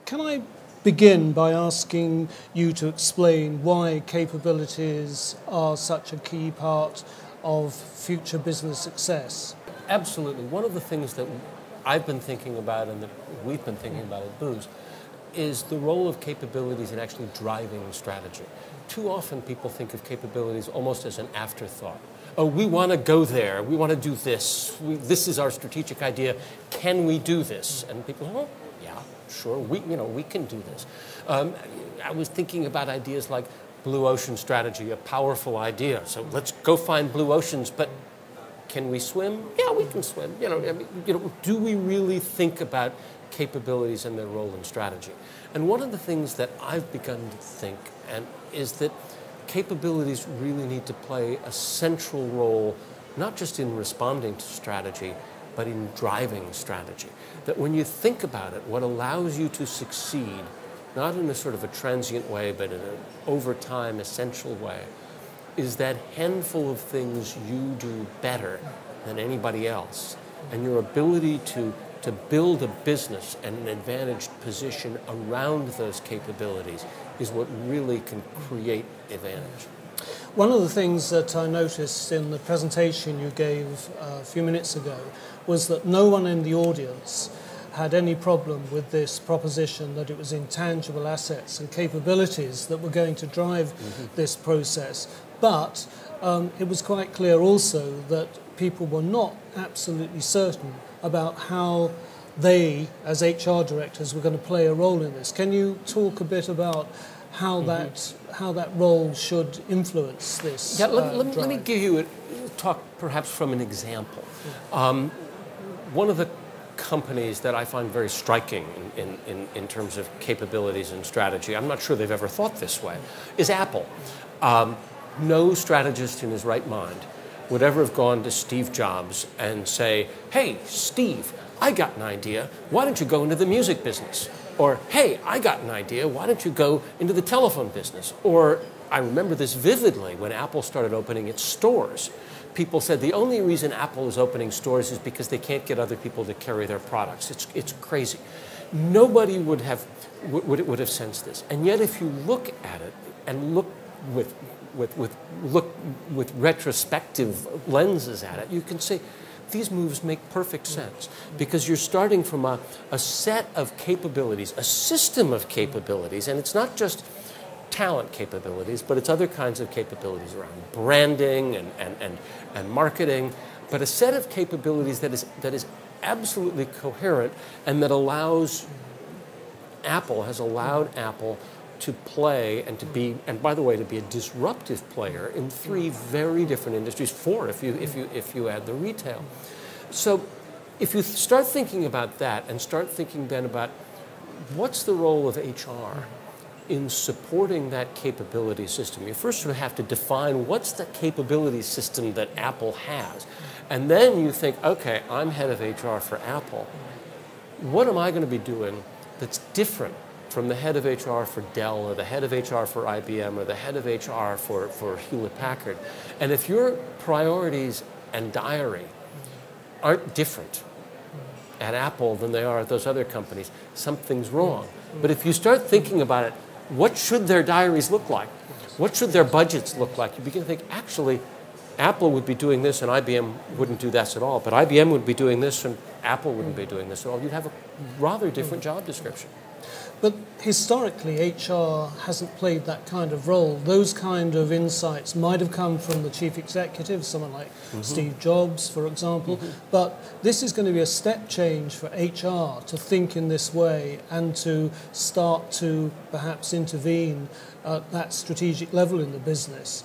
Can I begin by asking you to explain why capabilities are such a key part of future business success? Absolutely. One of the things that I've been thinking about and that we've been thinking about at Booz is the role of capabilities in actually driving strategy. Too often people think of capabilities almost as an afterthought. Oh, we want to go there. We want to do this. This is our strategic idea. Can we do this? And people, oh, yeah, sure. We can do this. I was thinking about ideas like blue ocean strategy, a powerful idea. So let's go find blue oceans. But can we swim? Yeah, we can swim. Do we really think about capabilities and their role in strategy? And one of the things that I've begun to think is that capabilities really need to play a central role, not just in responding to strategy, but in driving strategy. That when you think about it, what allows you to succeed, not in a sort of a transient way, but in an over time essential way, is that handful of things you do better than anybody else. And your ability to build a business and an advantaged position around those capabilities is what really can create advantage. One of the things that I noticed in the presentation you gave a few minutes ago was that no one in the audience had any problem with this proposition that it was intangible assets and capabilities that were going to drive this process. But it was quite clear also that people were not absolutely certain about how they, as HR directors, were going to play a role in this. Can you talk a bit about how that role should influence this? Yeah, let me give you talk perhaps from an example. One of the companies that I find very striking in terms of capabilities and strategy, I'm not sure they've ever thought this way, is Apple. No strategist in his right mind would ever have gone to Steve Jobs and say, hey, Steve, I got an idea. Why don't you go into the music business? Or, hey, I got an idea. Why don't you go into the telephone business? Or, I remember this vividly when Apple started opening its stores. People said the only reason Apple is opening stores is because they can't get other people to carry their products. It's crazy. Nobody would have sensed this. And yet if you look at it and look with retrospective lenses at it, you can see these moves make perfect sense because you're starting from a set of capabilities, a system of capabilities, and it's not just talent capabilities, but it's other kinds of capabilities around branding and marketing, but a set of capabilities that is absolutely coherent and that has allowed Apple to play and to be, and by the way, to be a disruptive player in 3 very different industries, 4 if you add the retail. So if you start thinking about that and start thinking then about what's the role of HR in supporting that capability system, you first sort of have to define what's the capability system that Apple has. And then you think, okay, I'm head of HR for Apple. What am I going to be doing that's different from the head of HR for Dell or the head of HR for IBM or the head of HR for Hewlett-Packard? And if your priorities and diary aren't different at Apple than they are at those other companies, something's wrong. But if you start thinking about it, what should their diaries look like? What should their budgets look like? You begin to think, actually, Apple would be doing this and IBM wouldn't do this at all. But IBM would be doing this and Apple wouldn't be doing this at all. You'd have a rather different job description. But historically, HR hasn't played that kind of role. Those kind of insights might have come from the chief executive, someone like Steve Jobs, for example. But this is going to be a step change for HR to think in this way and to start to perhaps intervene at that strategic level in the business.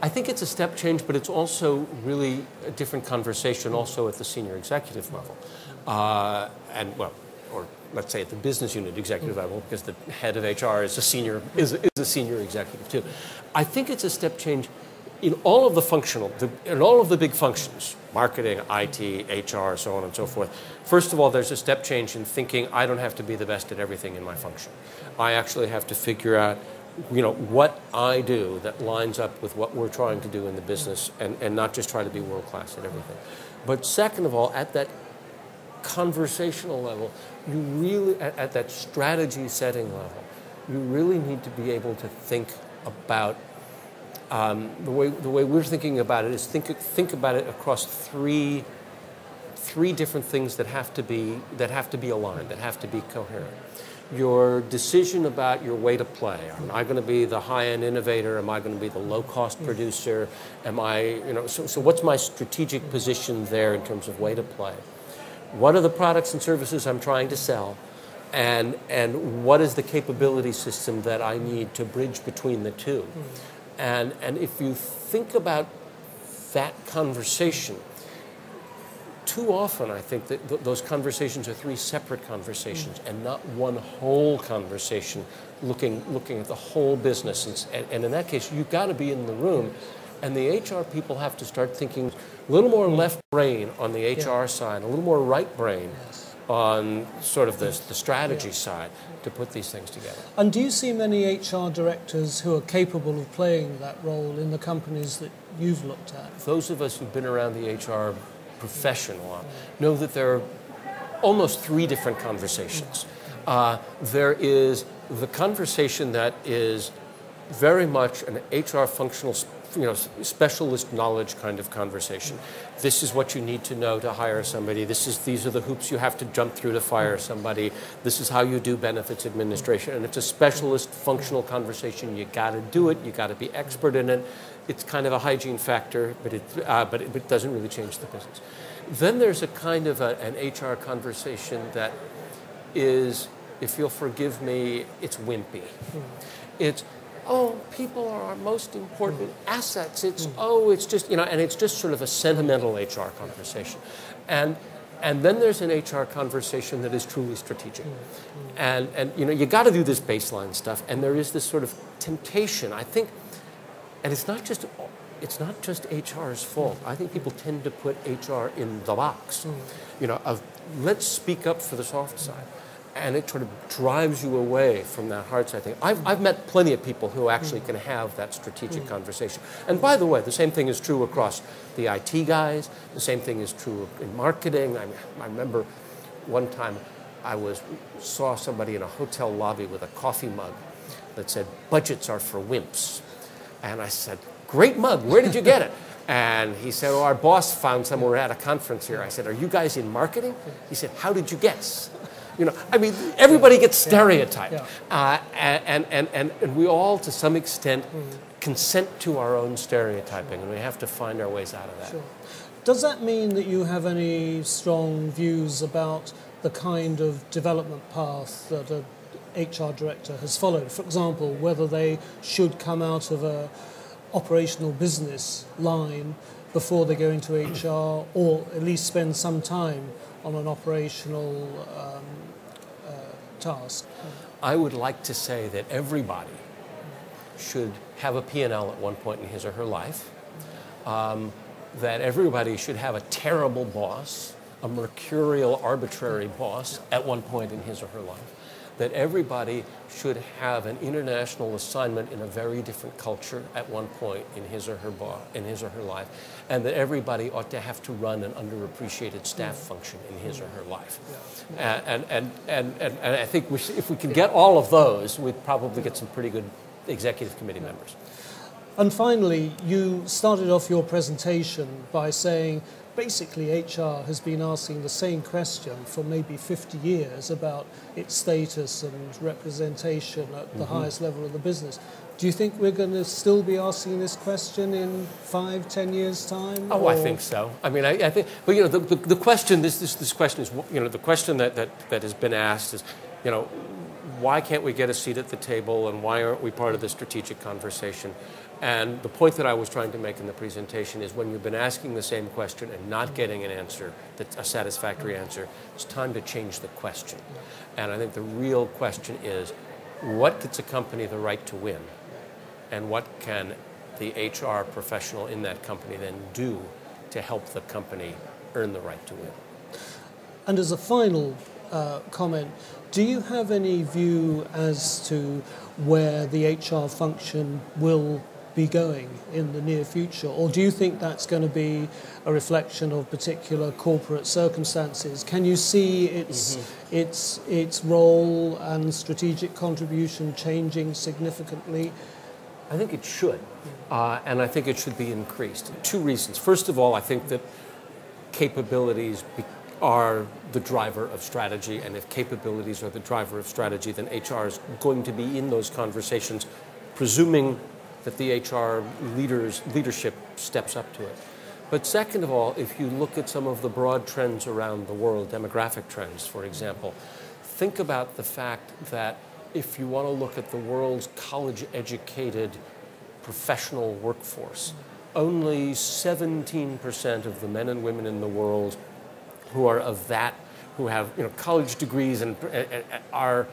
I think it's a step change, but it's also really a different conversation also at the senior executive level. Or let's say at the business unit executive level, because the head of HR is a senior executive too. I think it's a step change in all of the big functions, marketing, IT, HR, so on and so forth. First of all, there's a step change in thinking I don't have to be the best at everything in my function. I actually have to figure out what I do that lines up with what we're trying to do in the business and not just try to be world class at everything. But second of all, at that conversational level, you really, at that strategy setting level, you really need to be able to think about, the way we're thinking about it is think about it across three different things that have to be aligned, that have to be coherent. Your decision about your way to play. Am I going to be the high-end innovator? Am I going to be the low-cost producer? Am I, so what's my strategic position there in terms of way to play? What are the products and services I'm trying to sell? And what is the capability system that I need to bridge between the two? And if you think about that conversation, too often, I think that those conversations are three separate conversations and not one whole conversation looking at the whole business. And in that case, you've got to be in the room, and the HR people have to start thinking a little more left brain on the HR side, a little more right brain on sort of the strategy side to put these things together. And do you see many HR directors who are capable of playing that role in the companies that you've looked at? Those of us who've been around the HR profession know that there are almost three different conversations. There is the conversation that is very much an HR functional, specialist knowledge kind of conversation. This is what you need to know to hire somebody. These are the hoops you have to jump through to fire somebody. This is how you do benefits administration. And it's a specialist functional conversation. You got to do it. You got to be expert in it. It's kind of a hygiene factor, but it doesn't really change the business. Then there's a kind of an HR conversation that is, if you'll forgive me, it's wimpy. It's, people are our most important assets. It's, it's just, and it's just sort of a sentimental HR conversation. And then there's an HR conversation that is truly strategic. And you got to do this baseline stuff, and there is this sort of temptation, I think. And it's not just HR's fault. I think people tend to put HR in the box, of let's speak up for the soft side. And it sort of drives you away from that hard side thing. I've met plenty of people who actually can have that strategic conversation. And by the way, the same thing is true across the IT guys. The same thing is true in marketing. I remember one time I saw somebody in a hotel lobby with a coffee mug that said, "Budgets are for wimps." And I said, "Great mug, where did you get it?" And he said, "Our boss found somewhere at a conference here." I said, "Are you guys in marketing?" He said, "How did you guess?" Everybody gets stereotyped. And we all, to some extent, consent to our own stereotyping, and we have to find our ways out of that. Sure. Does that mean that you have any strong views about the kind of development path that a HR director has followed? For example, whether they should come out of a operational business line before they go into HR, or at least spend some time on an operational task? I would like to say that everybody should have a P&L at one point in his or her life, that everybody should have a terrible boss, a mercurial, arbitrary boss at one point in his or her life, that everybody should have an international assignment in a very different culture at one point in his or her life, and that everybody ought to have to run an underappreciated staff function in his or her life. And I think if we can get all of those, we'd probably get some pretty good executive committee members. And finally, you started off your presentation by saying basically HR has been asking the same question for maybe 50 years about its status and representation at the highest level of the business. Do you think we're going to still be asking this question in 5-10 years' time? Oh, or? I think so. I mean, I think, but the question, this question is, the question that has been asked is, why can't we get a seat at the table, and why aren't we part of the strategic conversation? And the point that I was trying to make in the presentation is, when you've been asking the same question and not getting an answer, a satisfactory answer, it's time to change the question. And I think the real question is, what gets a company the right to win? And what can the HR professional in that company then do to help the company earn the right to win? And as a final comment, do you have any view as to where the HR function will be going in the near future? Or do you think that's going to be a reflection of particular corporate circumstances? Can you see its role and strategic contribution changing significantly? I think it should, and I think it should be increased. Two reasons. First of all, I think that capabilities are the driver of strategy, and if capabilities are the driver of strategy, then HR is going to be in those conversations, presuming that the HR leadership steps up to it. But second of all, if you look at some of the broad trends around the world, demographic trends, for example, think about the fact that if you want to look at the world's college-educated professional workforce, only 17% of the men and women in the world who are of that, who have college degrees and are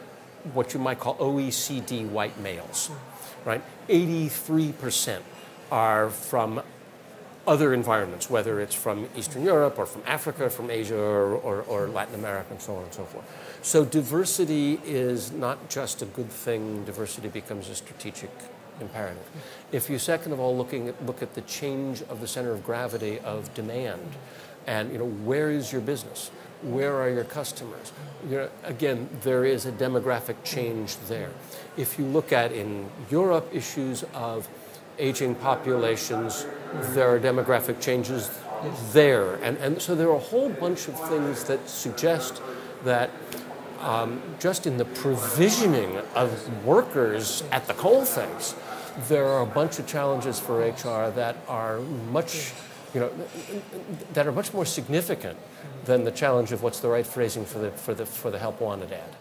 what you might call OECD white males, right? 83% are from other environments, whether it's from Eastern Europe or from Africa, from Asia or Latin America, and so on and so forth. So diversity is not just a good thing, diversity becomes a strategic imperative. If you second of all look at the change of the center of gravity of demand, and where is your business? Where are your customers? Again, there is a demographic change there. If you look at in Europe issues of aging populations, there are demographic changes there. And so there are a whole bunch of things that suggest that just in the provisioning of workers at the coalface, there are a bunch of challenges for HR that are much more significant than the challenge of what's the right phrasing for the help wanted ad.